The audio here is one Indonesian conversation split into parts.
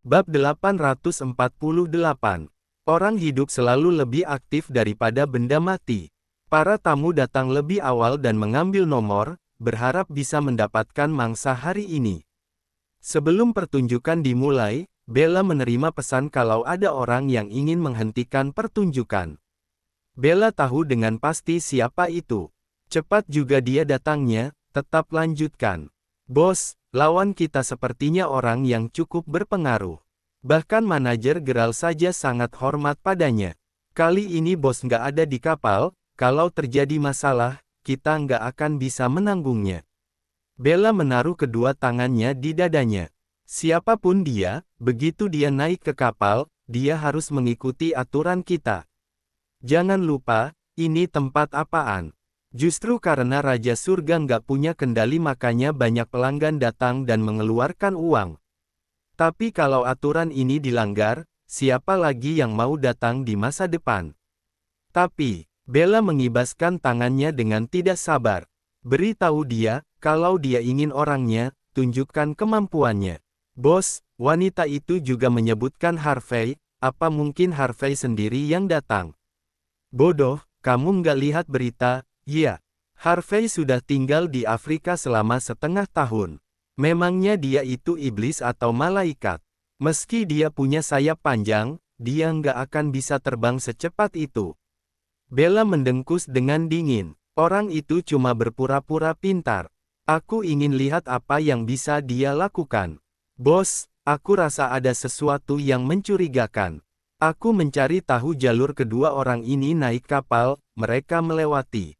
Bab 848. Orang hidup selalu lebih aktif daripada benda mati. Para tamu datang lebih awal dan mengambil nomor, berharap bisa mendapatkan mangsa hari ini. Sebelum pertunjukan dimulai, Bella menerima pesan kalau ada orang yang ingin menghentikan pertunjukan. Bella tahu dengan pasti siapa itu. Cepat juga dia datangnya, tetap lanjutkan. Bos, lawan kita sepertinya orang yang cukup berpengaruh. Bahkan manajer Gerald saja sangat hormat padanya. Kali ini bos nggak ada di kapal, kalau terjadi masalah, kita nggak akan bisa menanggungnya. Bella menaruh kedua tangannya di dadanya. Siapapun dia, begitu dia naik ke kapal, dia harus mengikuti aturan kita. Jangan lupa, ini tempat apaan. Justru karena Raja Surga nggak punya kendali makanya banyak pelanggan datang dan mengeluarkan uang. Tapi kalau aturan ini dilanggar, siapa lagi yang mau datang di masa depan? Tapi, Bella mengibaskan tangannya dengan tidak sabar. Beritahu dia, kalau dia ingin orangnya, tunjukkan kemampuannya. Bos, wanita itu juga menyebutkan Harvey, apa mungkin Harvey sendiri yang datang? Bodoh, kamu nggak lihat berita? Ya, Harvey sudah tinggal di Afrika selama setengah tahun. Memangnya dia itu iblis atau malaikat? Meski dia punya sayap panjang, dia nggak akan bisa terbang secepat itu. Bella mendengkus dengan dingin. Orang itu cuma berpura-pura pintar. Aku ingin lihat apa yang bisa dia lakukan. Bos, aku rasa ada sesuatu yang mencurigakan. Aku mencari tahu jalur kedua orang ini naik kapal, mereka melewati.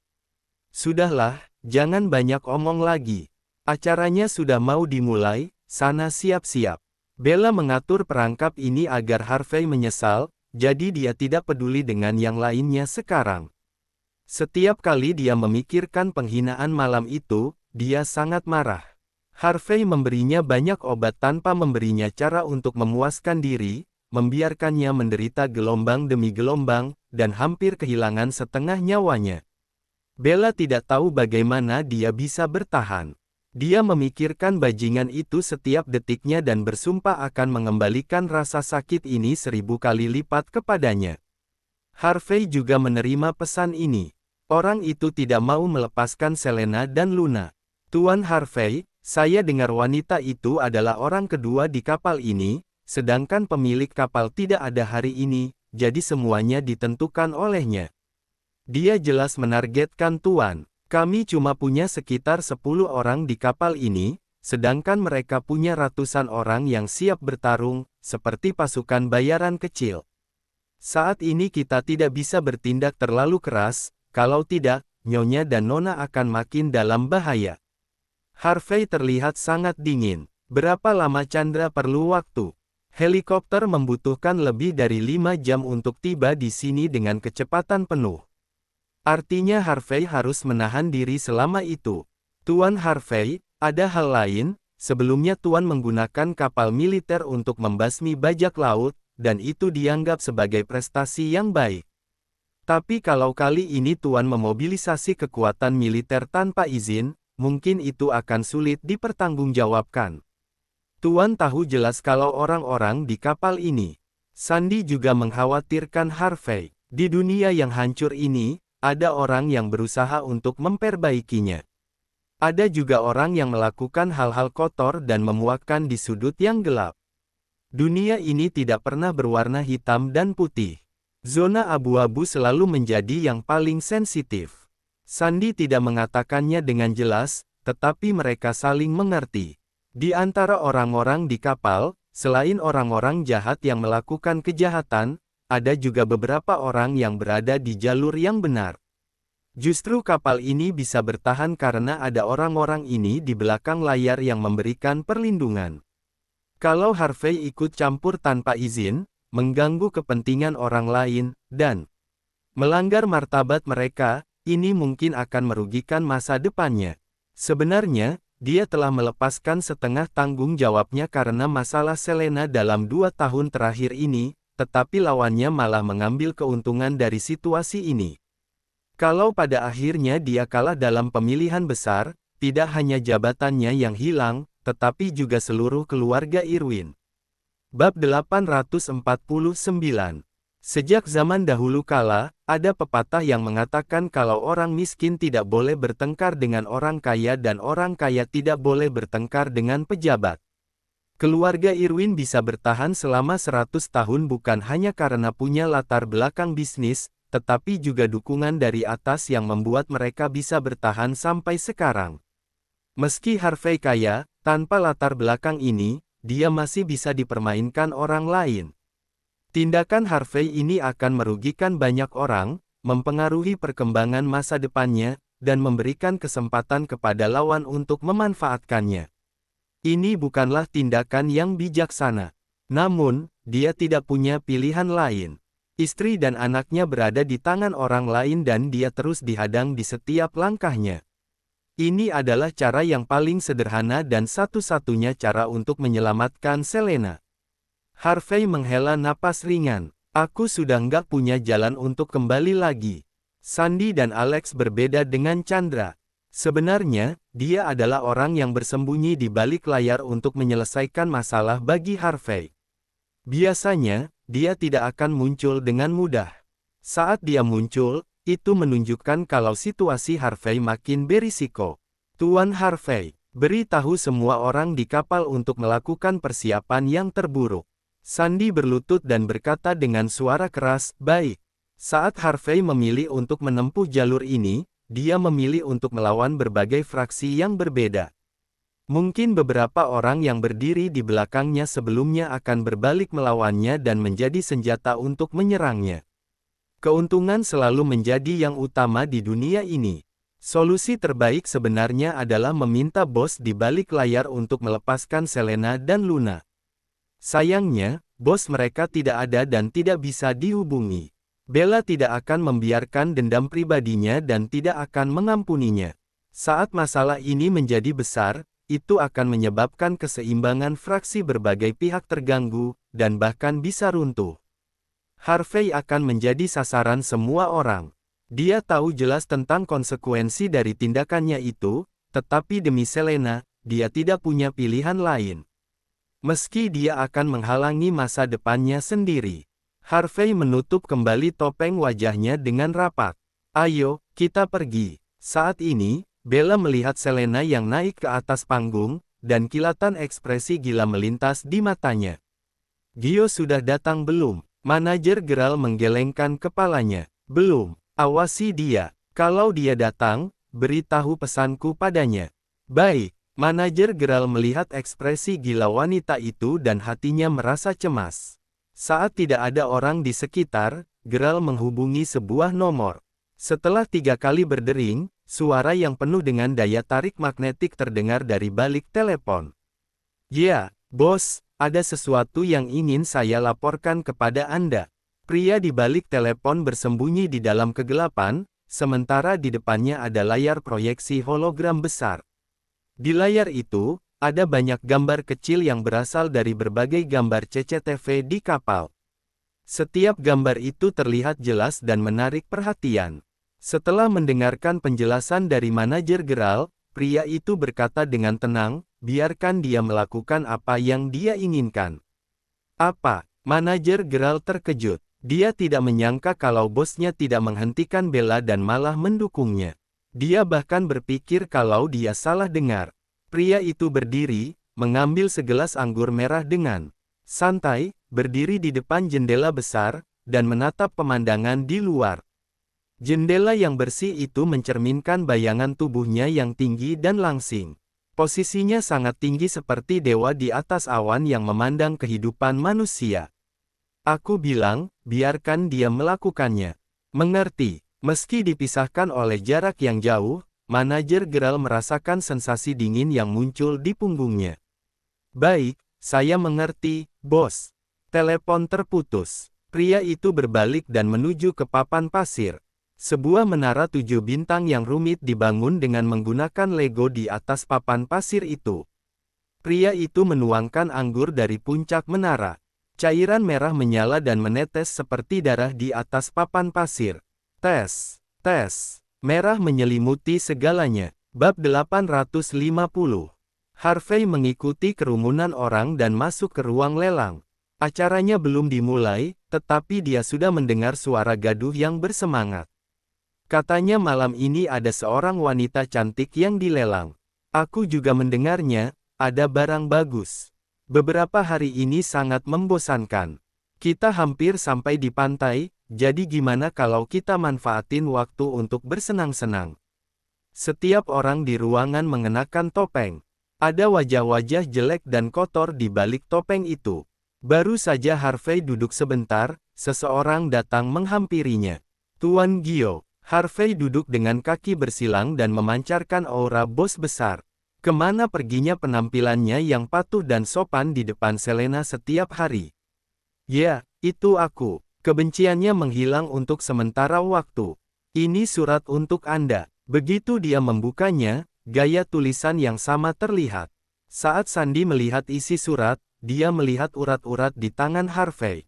Sudahlah, jangan banyak omong lagi. Acaranya sudah mau dimulai, sana siap-siap. Bella mengatur perangkap ini agar Harvey menyesal, jadi dia tidak peduli dengan yang lainnya sekarang. Setiap kali dia memikirkan penghinaan malam itu, dia sangat marah. Harvey memberinya banyak obat tanpa memberinya cara untuk memuaskan diri, membiarkannya menderita gelombang demi gelombang, dan hampir kehilangan setengah nyawanya. Bella tidak tahu bagaimana dia bisa bertahan. Dia memikirkan bajingan itu setiap detiknya dan bersumpah akan mengembalikan rasa sakit ini 1000 kali lipat kepadanya. Harvey juga menerima pesan ini. Orang itu tidak mau melepaskan Selena dan Luna. Tuan Harvey, saya dengar wanita itu adalah orang kedua di kapal ini, sedangkan pemilik kapal tidak ada hari ini, jadi semuanya ditentukan olehnya. Dia jelas menargetkan Tuan. Kami cuma punya sekitar 10 orang di kapal ini, sedangkan mereka punya ratusan orang yang siap bertarung, seperti pasukan bayaran kecil. Saat ini kita tidak bisa bertindak terlalu keras, kalau tidak, Nyonya dan Nona akan makin dalam bahaya. Harvey terlihat sangat dingin. Berapa lama Chandra perlu waktu? Helikopter membutuhkan lebih dari 5 jam untuk tiba di sini dengan kecepatan penuh. Artinya Harvey harus menahan diri selama itu. Tuan Harvey, ada hal lain, sebelumnya Tuan menggunakan kapal militer untuk membasmi bajak laut, dan itu dianggap sebagai prestasi yang baik. Tapi kalau kali ini Tuan memobilisasi kekuatan militer tanpa izin, mungkin itu akan sulit dipertanggungjawabkan. Tuan tahu jelas kalau orang-orang di kapal ini. Sandy juga mengkhawatirkan Harvey. Di dunia yang hancur ini, ada orang yang berusaha untuk memperbaikinya. Ada juga orang yang melakukan hal-hal kotor dan memuakkan di sudut yang gelap. Dunia ini tidak pernah berwarna hitam dan putih. Zona abu-abu selalu menjadi yang paling sensitif. Sandy tidak mengatakannya dengan jelas, tetapi mereka saling mengerti. Di antara orang-orang di kapal, selain orang-orang jahat yang melakukan kejahatan, ada juga beberapa orang yang berada di jalur yang benar. Justru kapal ini bisa bertahan karena ada orang-orang ini di belakang layar yang memberikan perlindungan. Kalau Harvey ikut campur tanpa izin, mengganggu kepentingan orang lain, dan melanggar martabat mereka, ini mungkin akan merugikan masa depannya. Sebenarnya, dia telah melepaskan setengah tanggung jawabnya karena masalah Selena dalam 2 tahun terakhir ini, tetapi lawannya malah mengambil keuntungan dari situasi ini. Kalau pada akhirnya dia kalah dalam pemilihan besar, tidak hanya jabatannya yang hilang, tetapi juga seluruh keluarga Irwin. Bab 849. Sejak zaman dahulu kala, ada pepatah yang mengatakan kalau orang miskin tidak boleh bertengkar dengan orang kaya dan orang kaya tidak boleh bertengkar dengan pejabat. Keluarga Irwin bisa bertahan selama 100 tahun bukan hanya karena punya latar belakang bisnis, tetapi juga dukungan dari atas yang membuat mereka bisa bertahan sampai sekarang. Meski Harvey kaya, tanpa latar belakang ini, dia masih bisa dipermainkan orang lain. Tindakan Harvey ini akan merugikan banyak orang, mempengaruhi perkembangan masa depannya, dan memberikan kesempatan kepada lawan untuk memanfaatkannya. Ini bukanlah tindakan yang bijaksana. Namun, dia tidak punya pilihan lain. Istri dan anaknya berada di tangan orang lain dan dia terus dihadang di setiap langkahnya. Ini adalah cara yang paling sederhana dan satu-satunya cara untuk menyelamatkan Selena. Harvey menghela napas ringan. Aku sudah nggak punya jalan untuk kembali lagi. Sandy dan Alex berbeda dengan Chandra. Sebenarnya, dia adalah orang yang bersembunyi di balik layar untuk menyelesaikan masalah bagi Harvey. Biasanya, dia tidak akan muncul dengan mudah. Saat dia muncul, itu menunjukkan kalau situasi Harvey makin berisiko. Tuan Harvey, beritahu semua orang di kapal untuk melakukan persiapan yang terburuk. Sandy berlutut dan berkata dengan suara keras, baik. Saat Harvey memilih untuk menempuh jalur ini, dia memilih untuk melawan berbagai fraksi yang berbeda. Mungkin beberapa orang yang berdiri di belakangnya sebelumnya akan berbalik melawannya dan menjadi senjata untuk menyerangnya. Keuntungan selalu menjadi yang utama di dunia ini. Solusi terbaik sebenarnya adalah meminta bos di balik layar untuk melepaskan Selena dan Luna. Sayangnya, bos mereka tidak ada dan tidak bisa dihubungi. Bella tidak akan membiarkan dendam pribadinya dan tidak akan mengampuninya. Saat masalah ini menjadi besar, itu akan menyebabkan keseimbangan fraksi berbagai pihak terganggu, dan bahkan bisa runtuh. Harvey akan menjadi sasaran semua orang. Dia tahu jelas tentang konsekuensi dari tindakannya itu, tetapi demi Selena, dia tidak punya pilihan lain. Meski dia akan menghalangi masa depannya sendiri. Harvey menutup kembali topeng wajahnya dengan rapat. Ayo, kita pergi. Saat ini, Bella melihat Selena yang naik ke atas panggung, dan kilatan ekspresi gila melintas di matanya. Gio sudah datang belum? Manajer Gerald menggelengkan kepalanya. Belum, awasi dia. Kalau dia datang, beritahu pesanku padanya. Baik, manajer Gerald melihat ekspresi gila wanita itu dan hatinya merasa cemas. Saat tidak ada orang di sekitar, Gerald menghubungi sebuah nomor. Setelah 3 kali berdering, suara yang penuh dengan daya tarik magnetik terdengar dari balik telepon. Ya, bos. Ada sesuatu yang ingin saya laporkan kepada Anda. Pria di balik telepon bersembunyi di dalam kegelapan, sementara di depannya ada layar proyeksi hologram besar. Di layar itu, ada banyak gambar kecil yang berasal dari berbagai gambar CCTV di kapal. Setiap gambar itu terlihat jelas dan menarik perhatian. Setelah mendengarkan penjelasan dari manajer Gerald, pria itu berkata dengan tenang, biarkan dia melakukan apa yang dia inginkan. Apa? Manajer Gerald terkejut. Dia tidak menyangka kalau bosnya tidak menghentikan Bella dan malah mendukungnya. Dia bahkan berpikir kalau dia salah dengar. Pria itu berdiri, mengambil segelas anggur merah dengan santai, berdiri di depan jendela besar, dan menatap pemandangan di luar. Jendela yang bersih itu mencerminkan bayangan tubuhnya yang tinggi dan langsing. Posisinya sangat tinggi seperti dewa di atas awan yang memandang kehidupan manusia. Aku bilang, biarkan dia melakukannya. Mengerti, meski dipisahkan oleh jarak yang jauh, manajer Gerald merasakan sensasi dingin yang muncul di punggungnya. Baik, saya mengerti, bos. Telepon terputus. Pria itu berbalik dan menuju ke papan pasir. Sebuah menara 7 bintang yang rumit dibangun dengan menggunakan Lego di atas papan pasir itu. Pria itu menuangkan anggur dari puncak menara. Cairan merah menyala dan menetes seperti darah di atas papan pasir. Tes, tes. Merah menyelimuti segalanya. Bab 850. Harvey mengikuti kerumunan orang dan masuk ke ruang lelang. Acaranya belum dimulai, tetapi dia sudah mendengar suara gaduh yang bersemangat. Katanya malam ini ada seorang wanita cantik yang dilelang. Aku juga mendengarnya, ada barang bagus. Beberapa hari ini sangat membosankan. Kita hampir sampai di pantai, jadi gimana kalau kita manfaatin waktu untuk bersenang-senang? Setiap orang di ruangan mengenakan topeng. Ada wajah-wajah jelek dan kotor di balik topeng itu. Baru saja Harvey duduk sebentar, seseorang datang menghampirinya. Tuan Gio. Harvey duduk dengan kaki bersilang dan memancarkan aura bos besar. Kemana perginya penampilannya yang patuh dan sopan di depan Selena setiap hari? Ya, itu aku. Kebenciannya menghilang untuk sementara waktu. Ini surat untuk Anda. Begitu dia membukanya, gaya tulisan yang sama terlihat. Saat Sandy melihat isi surat, dia melihat urat-urat di tangan Harvey.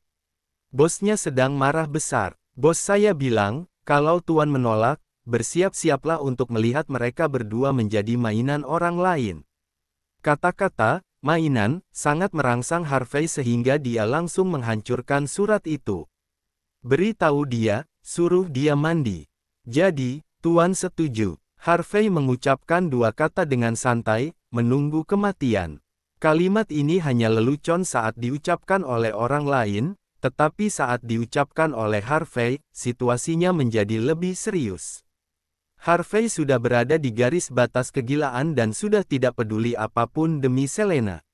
Bosnya sedang marah besar. Bos saya bilang, kalau Tuan menolak, bersiap-siaplah untuk melihat mereka berdua menjadi mainan orang lain. Kata-kata, mainan, sangat merangsang Harvey sehingga dia langsung menghancurkan surat itu. Beritahu dia, suruh dia mandi. Jadi, Tuan setuju. Harvey mengucapkan dua kata dengan santai, menunggu kematian. Kalimat ini hanya lelucon saat diucapkan oleh orang lain, tetapi saat diucapkan oleh Harvey, situasinya menjadi lebih serius. Harvey sudah berada di garis batas kegilaan dan sudah tidak peduli apapun demi Selena.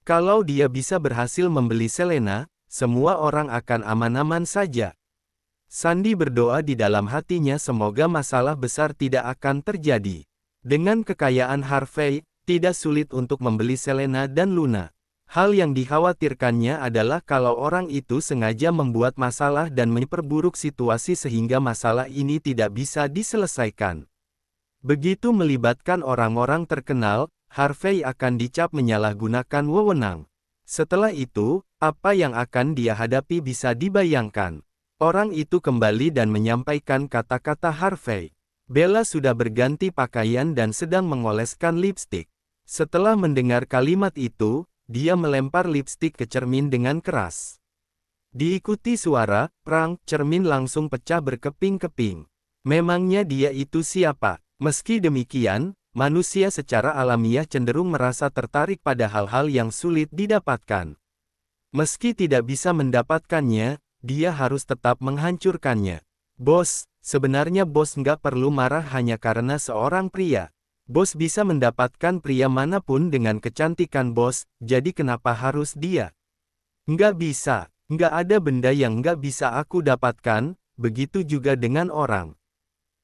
Kalau dia bisa berhasil membeli Selena, semua orang akan aman-aman saja. Sandy berdoa di dalam hatinya semoga masalah besar tidak akan terjadi. Dengan kekayaan Harvey, tidak sulit untuk membeli Selena dan Luna. Hal yang dikhawatirkannya adalah kalau orang itu sengaja membuat masalah dan memperburuk situasi sehingga masalah ini tidak bisa diselesaikan. Begitu melibatkan orang-orang terkenal, Harvey akan dicap menyalahgunakan wewenang. Setelah itu, apa yang akan dia hadapi bisa dibayangkan. Orang itu kembali dan menyampaikan kata-kata Harvey. Bella sudah berganti pakaian dan sedang mengoleskan lipstik. Setelah mendengar kalimat itu, dia melempar lipstik ke cermin dengan keras. Diikuti suara, prang, cermin langsung pecah berkeping-keping. Memangnya dia itu siapa? Meski demikian, manusia secara alamiah cenderung merasa tertarik pada hal-hal yang sulit didapatkan. Meski tidak bisa mendapatkannya, dia harus tetap menghancurkannya. Bos, sebenarnya bos nggak perlu marah hanya karena seorang pria. Bos bisa mendapatkan pria manapun dengan kecantikan bos, jadi kenapa harus dia? Nggak bisa, nggak ada benda yang nggak bisa aku dapatkan, begitu juga dengan orang.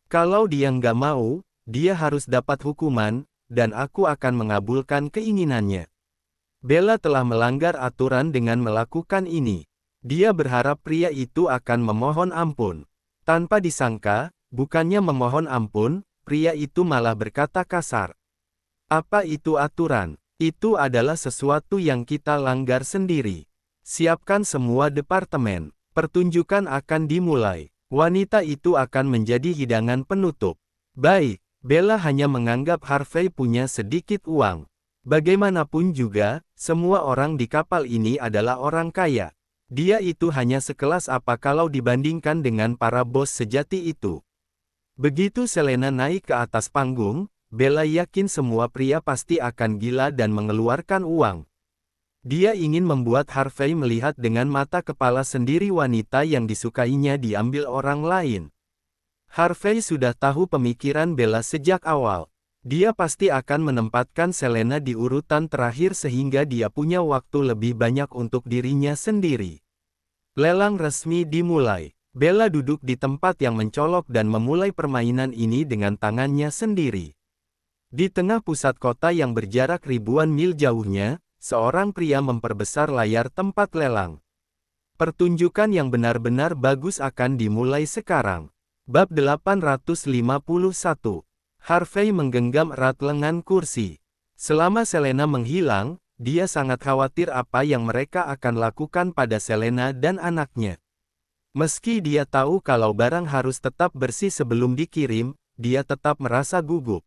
Kalau dia nggak mau, dia harus dapat hukuman, dan aku akan mengabulkan keinginannya. Bella telah melanggar aturan dengan melakukan ini. Dia berharap pria itu akan memohon ampun. Tanpa disangka, bukannya memohon ampun, pria itu malah berkata kasar. Apa itu aturan? Itu adalah sesuatu yang kita langgar sendiri. Siapkan semua departemen. Pertunjukan akan dimulai. Wanita itu akan menjadi hidangan penutup. Baik, Bella hanya menganggap Harvey punya sedikit uang. Bagaimanapun juga, semua orang di kapal ini adalah orang kaya. Dia itu hanya sekelas apa kalau dibandingkan dengan para bos sejati itu. Begitu Selena naik ke atas panggung, Bella yakin semua pria pasti akan gila dan mengeluarkan uang. Dia ingin membuat Harvey melihat dengan mata kepala sendiri wanita yang disukainya diambil orang lain. Harvey sudah tahu pemikiran Bella sejak awal. Dia pasti akan menempatkan Selena di urutan terakhir sehingga dia punya waktu lebih banyak untuk dirinya sendiri. Lelang resmi dimulai. Bella duduk di tempat yang mencolok dan memulai permainan ini dengan tangannya sendiri. Di tengah pusat kota yang berjarak ribuan mil jauhnya, seorang pria memperbesar layar tempat lelang. Pertunjukan yang benar-benar bagus akan dimulai sekarang. Bab 851. Harvey menggenggam erat lengan kursi. Selama Selena menghilang, dia sangat khawatir apa yang mereka akan lakukan pada Selena dan anaknya. Meski dia tahu kalau barang harus tetap bersih sebelum dikirim, dia tetap merasa gugup.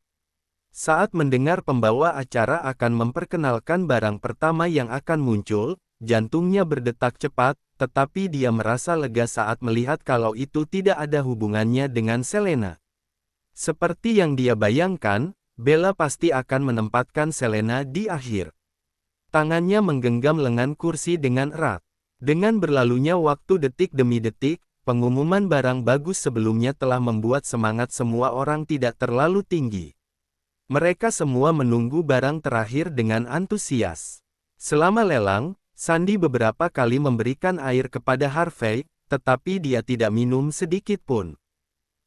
Saat mendengar pembawa acara akan memperkenalkan barang pertama yang akan muncul, jantungnya berdetak cepat, tetapi dia merasa lega saat melihat kalau itu tidak ada hubungannya dengan Selena. Seperti yang dia bayangkan, Bella pasti akan menempatkan Selena di akhir. Tangannya menggenggam lengan kursi dengan erat. Dengan berlalunya waktu detik demi detik, pengumuman barang bagus sebelumnya telah membuat semangat semua orang tidak terlalu tinggi. Mereka semua menunggu barang terakhir dengan antusias. Selama lelang, Sandy beberapa kali memberikan air kepada Harvey, tetapi dia tidak minum sedikit pun.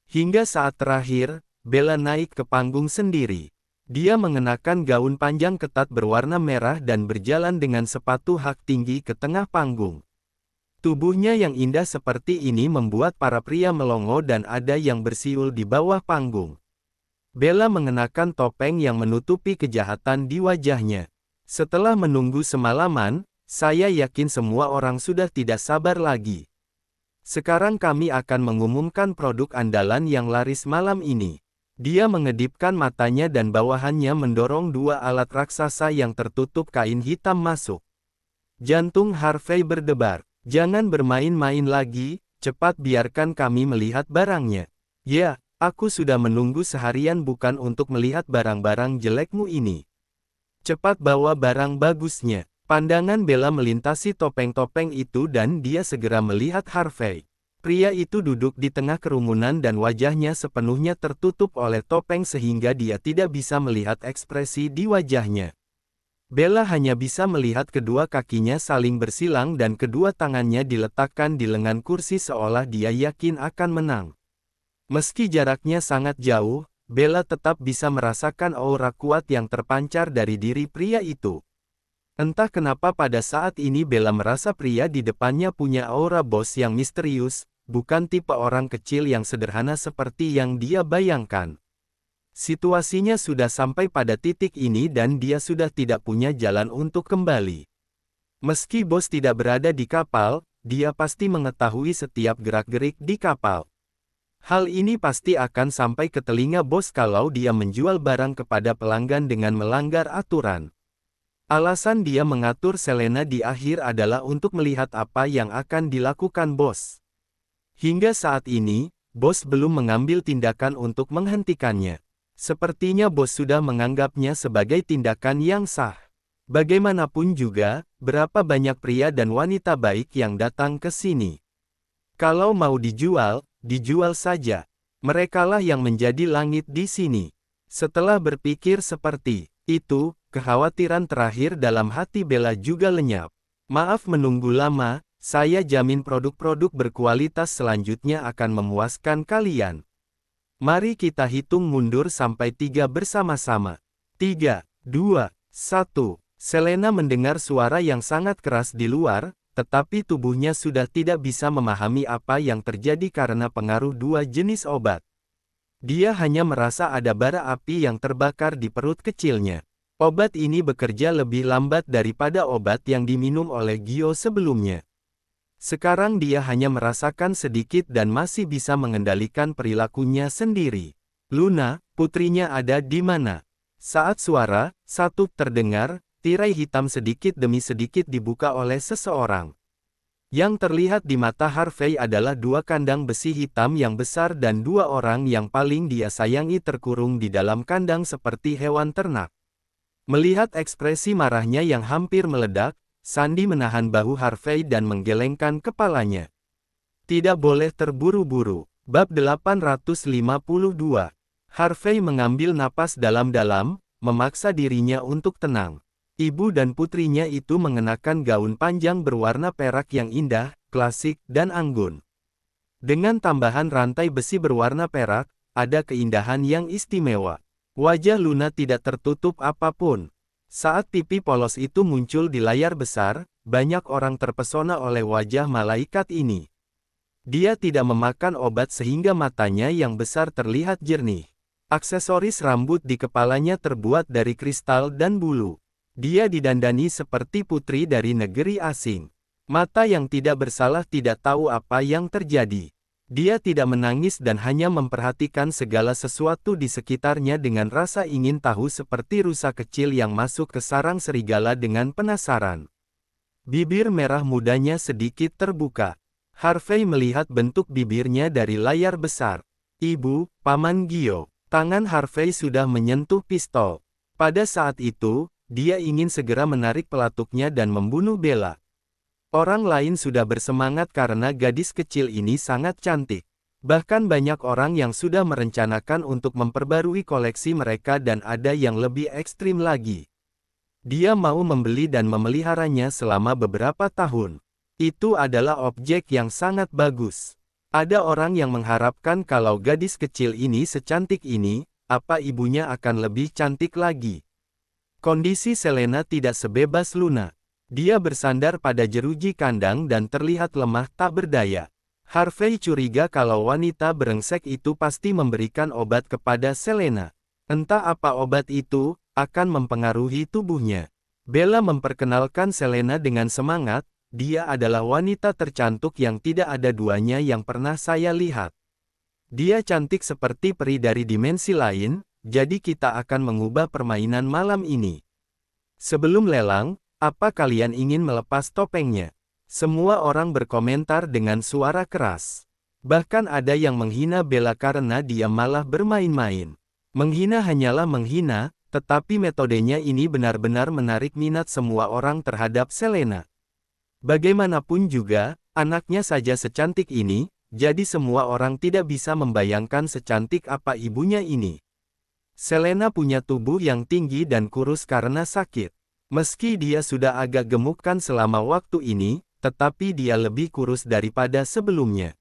Hingga saat terakhir, Bella naik ke panggung sendiri. Dia mengenakan gaun panjang ketat berwarna merah dan berjalan dengan sepatu hak tinggi ke tengah panggung. Tubuhnya yang indah seperti ini membuat para pria melongo dan ada yang bersiul di bawah panggung. Bella mengenakan topeng yang menutupi kejahatan di wajahnya. Setelah menunggu semalaman, saya yakin semua orang sudah tidak sabar lagi. Sekarang kami akan mengumumkan produk andalan yang laris malam ini. Dia mengedipkan matanya dan bawahannya mendorong dua alat raksasa yang tertutup kain hitam masuk. Jantung Harvey berdebar. Jangan bermain-main lagi, cepat biarkan kami melihat barangnya. Ya, aku sudah menunggu seharian bukan untuk melihat barang-barang jelekmu ini. Cepat bawa barang bagusnya. Pandangan Bella melintasi topeng-topeng itu dan dia segera melihat Harvey. Pria itu duduk di tengah kerumunan dan wajahnya sepenuhnya tertutup oleh topeng sehingga dia tidak bisa melihat ekspresi di wajahnya. Bella hanya bisa melihat kedua kakinya saling bersilang dan kedua tangannya diletakkan di lengan kursi seolah dia yakin akan menang. Meski jaraknya sangat jauh, Bella tetap bisa merasakan aura kuat yang terpancar dari diri pria itu. Entah kenapa pada saat ini Bella merasa pria di depannya punya aura bos yang misterius, bukan tipe orang kecil yang sederhana seperti yang dia bayangkan. Situasinya sudah sampai pada titik ini dan dia sudah tidak punya jalan untuk kembali. Meski bos tidak berada di kapal, dia pasti mengetahui setiap gerak-gerik di kapal. Hal ini pasti akan sampai ke telinga bos kalau dia menjual barang kepada pelanggan dengan melanggar aturan. Alasan dia mengatur Selena di akhir adalah untuk melihat apa yang akan dilakukan bos. Hingga saat ini, bos belum mengambil tindakan untuk menghentikannya. Sepertinya bos sudah menganggapnya sebagai tindakan yang sah. Bagaimanapun juga, berapa banyak pria dan wanita baik yang datang ke sini. Kalau mau dijual, dijual saja. Merekalah yang menjadi langit di sini. Setelah berpikir seperti itu, kekhawatiran terakhir dalam hati Bella juga lenyap. Maaf menunggu lama, saya jamin produk-produk berkualitas selanjutnya akan memuaskan kalian. Mari kita hitung mundur sampai 3 bersama-sama. 3, 2, 1. Selena mendengar suara yang sangat keras di luar, tetapi tubuhnya sudah tidak bisa memahami apa yang terjadi karena pengaruh dua jenis obat. Dia hanya merasa ada bara api yang terbakar di perut kecilnya. Obat ini bekerja lebih lambat daripada obat yang diminum oleh Gio sebelumnya. Sekarang dia hanya merasakan sedikit dan masih bisa mengendalikan perilakunya sendiri. Luna, putrinya ada di mana? Saat suara satu terdengar, tirai hitam sedikit demi sedikit dibuka oleh seseorang. Yang terlihat di mata Harvey adalah dua kandang besi hitam yang besar dan dua orang yang paling dia sayangi terkurung di dalam kandang seperti hewan ternak. Melihat ekspresi marahnya yang hampir meledak, Sandy menahan bahu Harvey dan menggelengkan kepalanya. Tidak boleh terburu-buru. Bab 852. Harvey mengambil napas dalam-dalam, memaksa dirinya untuk tenang. Ibu dan putrinya itu mengenakan gaun panjang berwarna perak yang indah, klasik, dan anggun. Dengan tambahan rantai besi berwarna perak, ada keindahan yang istimewa. Wajah Luna tidak tertutup apapun. Saat pipi polos itu muncul di layar besar, banyak orang terpesona oleh wajah malaikat ini. Dia tidak memakan obat sehingga matanya yang besar terlihat jernih. Aksesoris rambut di kepalanya terbuat dari kristal dan bulu. Dia didandani seperti putri dari negeri asing. Mata yang tidak bersalah tidak tahu apa yang terjadi. Dia tidak menangis dan hanya memperhatikan segala sesuatu di sekitarnya dengan rasa ingin tahu seperti rusa kecil yang masuk ke sarang serigala dengan penasaran. Bibir merah mudanya sedikit terbuka. Harvey melihat bentuk bibirnya dari layar besar. Ibu, Paman Gio. Tangan Harvey sudah menyentuh pistol. Pada saat itu, dia ingin segera menarik pelatuknya dan membunuh Bella. Orang lain sudah bersemangat karena gadis kecil ini sangat cantik. Bahkan banyak orang yang sudah merencanakan untuk memperbarui koleksi mereka dan ada yang lebih ekstrim lagi. Dia mau membeli dan memeliharanya selama beberapa tahun. Itu adalah objek yang sangat bagus. Ada orang yang mengharapkan kalau gadis kecil ini secantik ini, apa ibunya akan lebih cantik lagi. Kondisi Selena tidak sebebas Luna. Dia bersandar pada jeruji kandang dan terlihat lemah tak berdaya. Harvey curiga kalau wanita brengsek itu pasti memberikan obat kepada Selena. Entah apa obat itu, akan mempengaruhi tubuhnya. Bella memperkenalkan Selena dengan semangat, dia adalah wanita tercantik yang tidak ada duanya yang pernah saya lihat. Dia cantik seperti peri dari dimensi lain, jadi kita akan mengubah permainan malam ini. Sebelum lelang, apa kalian ingin melepas topengnya? Semua orang berkomentar dengan suara keras. Bahkan ada yang menghina Bella karena dia malah bermain-main. Menghina hanyalah menghina, tetapi metodenya ini benar-benar menarik minat semua orang terhadap Selena. Bagaimanapun juga, anaknya saja secantik ini, jadi semua orang tidak bisa membayangkan secantik apa ibunya ini. Selena punya tubuh yang tinggi dan kurus karena sakit. Meski dia sudah agak gemukkan selama waktu ini, tetapi dia lebih kurus daripada sebelumnya.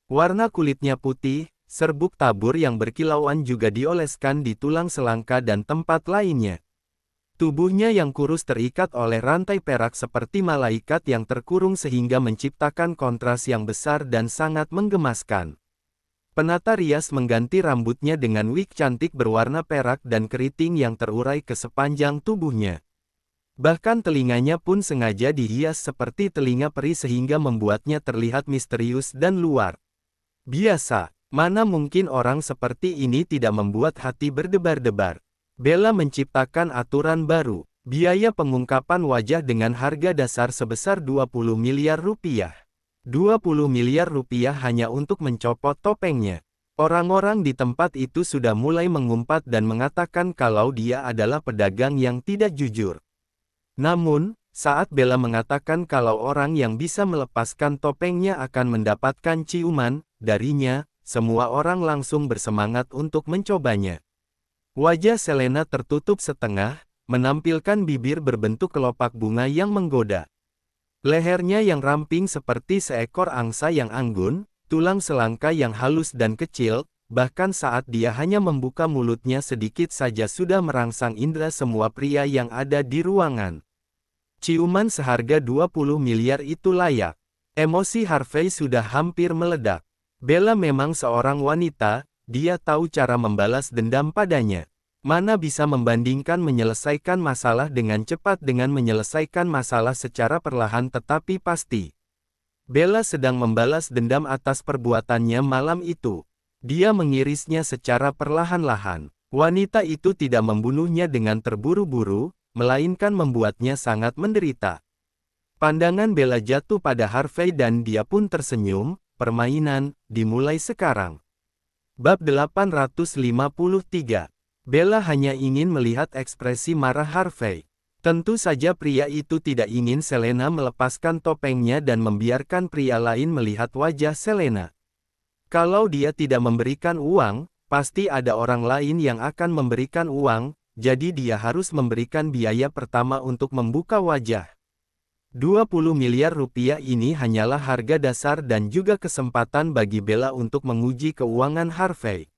Warna kulitnya putih, serbuk tabur yang berkilauan juga dioleskan di tulang selangka dan tempat lainnya. Tubuhnya yang kurus terikat oleh rantai perak seperti malaikat yang terkurung sehingga menciptakan kontras yang besar dan sangat menggemaskan. Penata rias mengganti rambutnya dengan wig cantik berwarna perak dan keriting yang terurai ke sepanjang tubuhnya. Bahkan telinganya pun sengaja dihias seperti telinga peri sehingga membuatnya terlihat misterius dan luar biasa. Mana mungkin orang seperti ini tidak membuat hati berdebar-debar. Bella menciptakan aturan baru. Biaya pengungkapan wajah dengan harga dasar sebesar 20 miliar rupiah. 20 miliar rupiah hanya untuk mencopot topengnya. Orang-orang di tempat itu sudah mulai mengumpat dan mengatakan kalau dia adalah pedagang yang tidak jujur. Namun, saat Bella mengatakan kalau orang yang bisa melepaskan topengnya akan mendapatkan ciuman darinya, semua orang langsung bersemangat untuk mencobanya. Wajah Selena tertutup setengah, menampilkan bibir berbentuk kelopak bunga yang menggoda. Lehernya yang ramping seperti seekor angsa yang anggun, tulang selangka yang halus dan kecil, bahkan saat dia hanya membuka mulutnya sedikit saja sudah merangsang indera semua pria yang ada di ruangan. Ciuman seharga 20 miliar itu layak. Emosi Harvey sudah hampir meledak. Bella memang seorang wanita, dia tahu cara membalas dendam padanya. Mana bisa membandingkan menyelesaikan masalah dengan cepat dengan menyelesaikan masalah secara perlahan tetapi pasti. Bella sedang membalas dendam atas perbuatannya malam itu. Dia mengirisnya secara perlahan-lahan. Wanita itu tidak membunuhnya dengan terburu-buru, melainkan membuatnya sangat menderita. Pandangan Bella jatuh pada Harvey dan dia pun tersenyum. Permainan, dimulai sekarang. Bab 853. Bella hanya ingin melihat ekspresi marah Harvey. Tentu saja pria itu tidak ingin Selena melepaskan topengnya dan membiarkan pria lain melihat wajah Selena. Kalau dia tidak memberikan uang, pasti ada orang lain yang akan memberikan uang, jadi dia harus memberikan biaya pertama untuk membuka wajah. 20 miliar rupiah ini hanyalah harga dasar dan juga kesempatan bagi Bella untuk menguji keuangan Harvey.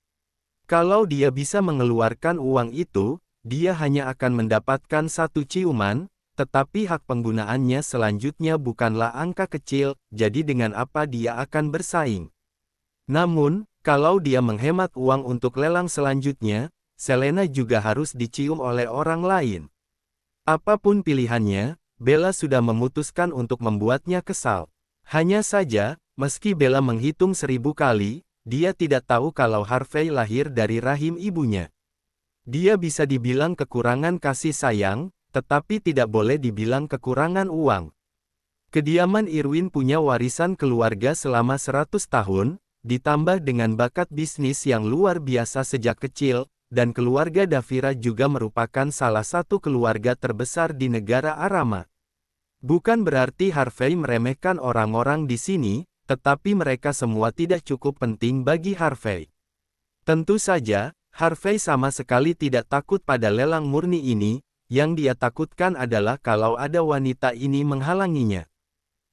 Kalau dia bisa mengeluarkan uang itu, dia hanya akan mendapatkan satu ciuman, tetapi hak penggunaannya selanjutnya bukanlah angka kecil, jadi dengan apa dia akan bersaing. Namun, kalau dia menghemat uang untuk lelang selanjutnya, Selena juga harus dicium oleh orang lain. Apapun pilihannya, Bella sudah memutuskan untuk membuatnya kesal. Hanya saja, meski Bella menghitung 1000 kali, dia tidak tahu kalau Harvey lahir dari rahim ibunya. Dia bisa dibilang kekurangan kasih sayang, tetapi tidak boleh dibilang kekurangan uang. Kediaman Irwin punya warisan keluarga selama 100 tahun, ditambah dengan bakat bisnis yang luar biasa sejak kecil, dan keluarga Davira juga merupakan salah satu keluarga terbesar di negara Arama. Bukan berarti Harvey meremehkan orang-orang di sini, tetapi mereka semua tidak cukup penting bagi Harvey. Tentu saja, Harvey sama sekali tidak takut pada lelang murni ini, yang dia takutkan adalah kalau ada wanita ini menghalanginya.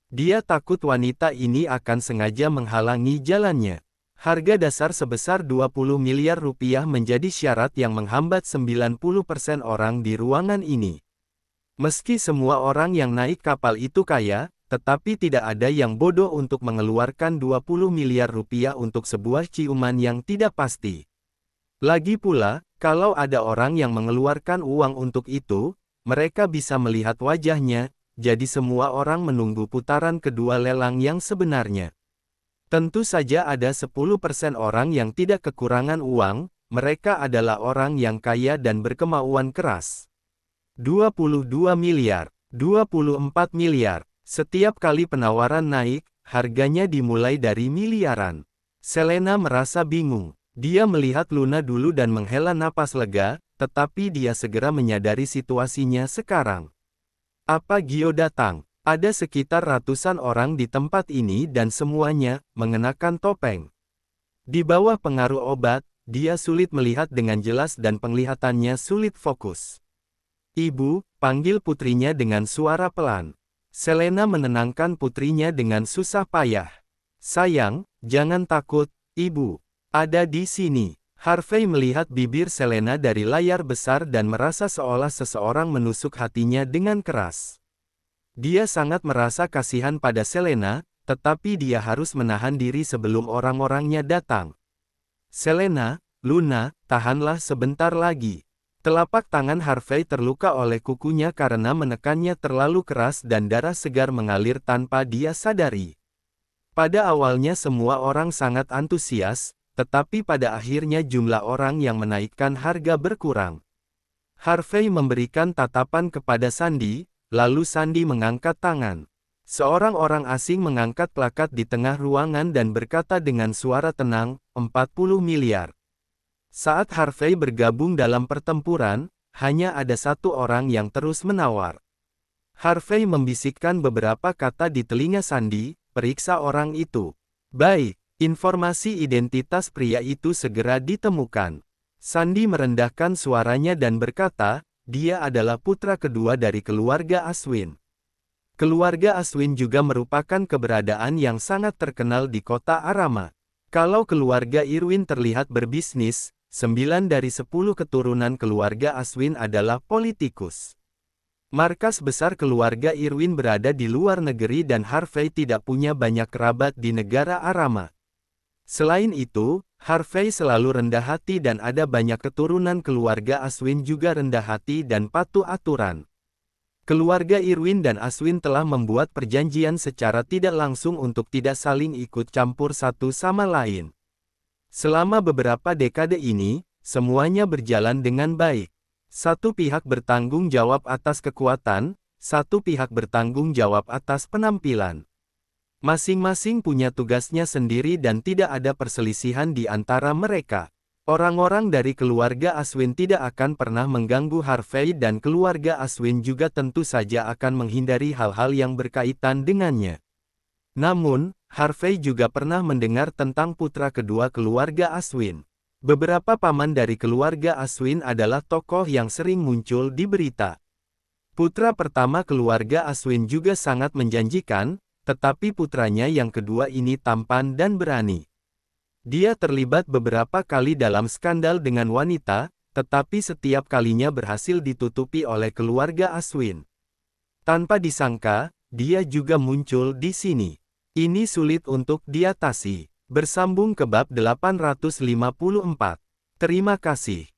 Dia takut wanita ini akan sengaja menghalangi jalannya. Harga dasar sebesar 20 miliar rupiah menjadi syarat yang menghambat 90% orang di ruangan ini. Meski semua orang yang naik kapal itu kaya, tetapi tidak ada yang bodoh untuk mengeluarkan 20 miliar rupiah untuk sebuah ciuman yang tidak pasti. Lagi pula, kalau ada orang yang mengeluarkan uang untuk itu, mereka bisa melihat wajahnya, jadi semua orang menunggu putaran kedua lelang yang sebenarnya. Tentu saja ada 10% orang yang tidak kekurangan uang, mereka adalah orang yang kaya dan berkemauan keras. 22 miliar, 24 miliar, setiap kali penawaran naik, harganya dimulai dari miliaran. Selena merasa bingung. Dia melihat Luna dulu dan menghela napas lega, tetapi dia segera menyadari situasinya sekarang. Apa Gio datang? Ada sekitar ratusan orang di tempat ini dan semuanya mengenakan topeng. Di bawah pengaruh obat, dia sulit melihat dengan jelas dan penglihatannya sulit fokus. Ibu, panggil putrinya dengan suara pelan. Selena menenangkan putrinya dengan susah payah. Sayang, jangan takut, Ibu. Ada di sini. Harvey melihat bibir Selena dari layar besar dan merasa seolah seseorang menusuk hatinya dengan keras. Dia sangat merasa kasihan pada Selena, tetapi dia harus menahan diri sebelum orang-orangnya datang. Selena, Luna, tahanlah sebentar lagi. Telapak tangan Harvey terluka oleh kukunya karena menekannya terlalu keras dan darah segar mengalir tanpa dia sadari. Pada awalnya semua orang sangat antusias, tetapi pada akhirnya jumlah orang yang menaikkan harga berkurang. Harvey memberikan tatapan kepada Sandy, lalu Sandy mengangkat tangan. Seorang orang asing mengangkat plakat di tengah ruangan dan berkata dengan suara tenang, 40 miliar. Saat Harvey bergabung dalam pertempuran, hanya ada satu orang yang terus menawar. Harvey membisikkan beberapa kata di telinga Sandy, periksa orang itu. Baik. Informasi identitas pria itu segera ditemukan. Sandy merendahkan suaranya dan berkata, dia adalah putra kedua dari keluarga Aswin. Keluarga Aswin juga merupakan keberadaan yang sangat terkenal di kota Arama. Kalau keluarga Irwin terlihat berbisnis, 9 dari 10 keturunan keluarga Aswin adalah politikus. Markas besar keluarga Irwin berada di luar negeri dan Harvey tidak punya banyak kerabat di negara Arama. Selain itu, Harvey selalu rendah hati dan ada banyak keturunan keluarga Aswin juga rendah hati dan patuh aturan. Keluarga Irwin dan Aswin telah membuat perjanjian secara tidak langsung untuk tidak saling ikut campur satu sama lain. Selama beberapa dekade ini, semuanya berjalan dengan baik. Satu pihak bertanggung jawab atas kekuatan, satu pihak bertanggung jawab atas penampilan. Masing-masing punya tugasnya sendiri dan tidak ada perselisihan di antara mereka. Orang-orang dari keluarga Aswin tidak akan pernah mengganggu Harvey dan keluarga Aswin juga tentu saja akan menghindari hal-hal yang berkaitan dengannya. Namun, Harvey juga pernah mendengar tentang putra kedua keluarga Aswin. Beberapa paman dari keluarga Aswin adalah tokoh yang sering muncul di berita. Putra pertama keluarga Aswin juga sangat menjanjikan, tetapi putranya yang kedua ini tampan dan berani. Dia terlibat beberapa kali dalam skandal dengan wanita, tetapi setiap kalinya berhasil ditutupi oleh keluarga Aswin. Tanpa disangka, dia juga muncul di sini. Ini sulit untuk diatasi. Bersambung ke bab 854. Terima kasih.